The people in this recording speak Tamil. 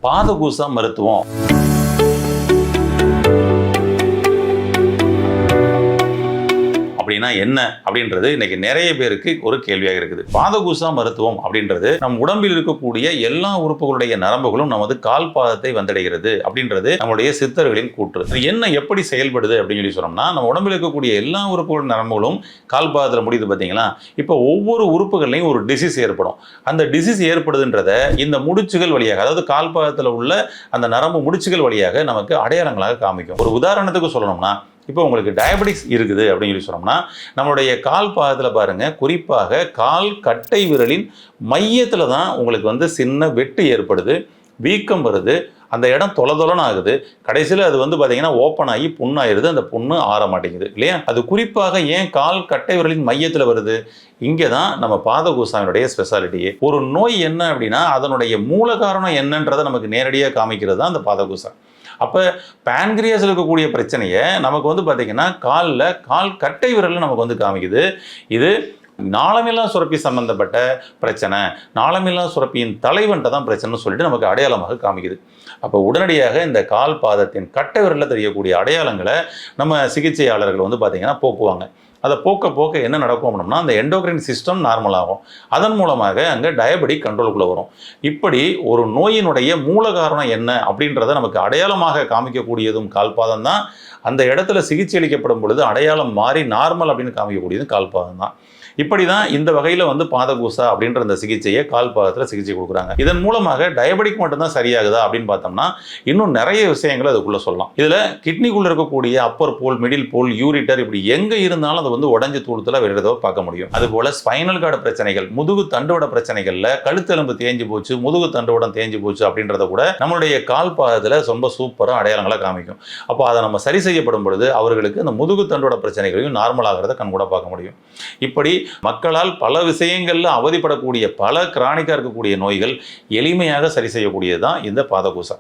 பாதகூசா மருத்துவம் அப்படின்னா என்ன அப்படின்றது இன்னைக்கு நிறைய பேருக்கு ஒரு கேள்வியாக இருக்குது. பாதகூசா மருத்துவம் அப்படின்றது நம் உடம்பில் இருக்கக்கூடிய எல்லா உறுப்புகளுடைய நரம்புகளும் நமது கால் பாதத்தை வந்தடைகிறது அப்படின்றது நம்முடைய சித்தர்களின் கூற்று. என்ன எப்படி செயல்படுது அப்படின்னு சொல்லி சொன்னோம்னா, நம்ம உடம்பில் இருக்கக்கூடிய எல்லா உறுப்புகளின் நரம்புகளும் கால் பாதத்தில் முடியுது பார்த்தீங்களா. இப்போ ஒவ்வொரு உறுப்புகள்லையும் ஒரு டிசீஸ் ஏற்படும். அந்த டிசீஸ் ஏற்படுதுன்றத இந்த முடிச்சுகள் வழியாக, அதாவது கால் பாதத்தில் உள்ள அந்த நரம்பு முடிச்சுகள் வழியாக நமக்கு அடையாளங்களாக காமிக்கும். ஒரு உதாரணத்துக்கு சொல்லணும்னா, இப்போ உங்களுக்கு டயபெட்டிக்ஸ் இருக்குது அப்படின்னு சொல்லி சொன்னோம்னா, நம்மளுடைய கால் பாதத்தில் பாருங்கள், குறிப்பாக கால் கட்டை விரலின் மையத்தில் தான் உங்களுக்கு சின்ன வெட்டு ஏற்படுது, வீக்கம் வருது, அந்த இடம் தொலைன்னு ஆகுது. கடைசியில் அது பார்த்தீங்கன்னா ஓப்பன் ஆகி புண்ணாயிருது, அந்த புண்ணு ஆற மாட்டேங்குது இல்லையா. அது குறிப்பாக ஏன் கால் கட்டை விரலின் மையத்தில் வருது? இங்கே தான் நம்ம பாதகூசாவினுடைய ஸ்பெஷாலிட்டியே. ஒரு நோய் என்ன அப்படின்னா அதனுடைய மூல காரணம் என்னன்றதை நமக்கு நேரடியாக காமிக்கிறது தான் அந்த பாதகூசா. அப்போ பேன்கிரியாஸில் இருக்கக்கூடிய பிரச்சனையை நமக்கு பார்த்தீங்கன்னா கால் கட்டை விரலில் நமக்கு காமிக்குது. இது நாளமில்லா சுரப்பி சம்பந்தப்பட்ட பிரச்சனை, நாளமில்லா சுரப்பியின் தலைவன்ட்ட தான் பிரச்சனைன்னு சொல்லிட்டு நமக்கு அடையாளமாக காமிக்குது. அப்போ உடனடியாக இந்த கால் பாதத்தின் கட்டை விரலில் தெரியக்கூடிய அடையாளங்களை நம்ம சிகிச்சையாளர்கள் பார்த்தீங்கன்னா போக்குவாங்க. அதை போக்க என்ன நடக்கும் அப்படின்னா, அந்த எண்டோக்ரைன் சிஸ்டம் நார்மல் ஆகும். அதன் மூலமாக அங்கே டயபெட்டிக் கண்ட்ரோலுக்குள்ளே வரும். இப்படி ஒரு நோயினுடைய மூல காரணம் என்ன அப்படின்றத நமக்கு அடையாளமாக காமிக்கக்கூடியதும் கால்பாதம் தான். அந்த இடத்துல சிகிச்சை அளிக்கப்படும் பொழுது அடையாளம் மாறி நார்மல் அப்படின்னு காமிக்கக்கூடியதும் கால்பாதம் தான். இப்படி தான் இந்த வகையில் பாதகூசா அப்படின்ற அந்த சிகிச்சையை கால் பாதத்தில் சிகிச்சை கொடுக்குறாங்க. இதன் மூலமாக டயபெட்டிக் மட்டும்தான் சரியாகுதா அப்படின்னு பார்த்தோம்னா, இன்னும் நிறைய விஷயங்களை அதுக்குள்ளே சொல்லலாம். இதில் கிட்னிக்குள்ளே இருக்கக்கூடிய அப்பர் போல், மிடில் போல், யூரிட்டர், இப்படி எங்கே இருந்தாலும் அதை உடஞ்சி தூளத்தில் வெளியிடதோ பார்க்க முடியும். அதுபோல் ஸ்பைனல் கார்டு பிரச்சனைகள், முதுகு தண்டுவட பிரச்சனைகளில் கழுத்தெலும்பு தேஞ்சு போச்சு, முதுகு தண்டுவடம் தேஞ்சு போச்சு அப்படின்றத கூட நம்மளுடைய கால் பாதத்தில் ரொம்ப சூப்பராக அடையாளங்களை காமிக்கும். அப்போ அதை நம்ம சரி செய்யப்படும் பொழுது அவர்களுக்கு அந்த முதுகு தண்டுவட பிரச்சனைகளையும் நார்மல் ஆகிறத கண்கூட பார்க்க முடியும். இப்படி மக்களால் பல விஷயங்கள்ல அவதிப்படக்கூடிய பல கிரானிக்கா இருக்கக்கூடிய நோய்கள் எளிமையாக சரி செய்யக்கூடியது தான் இந்த பாதகூசா.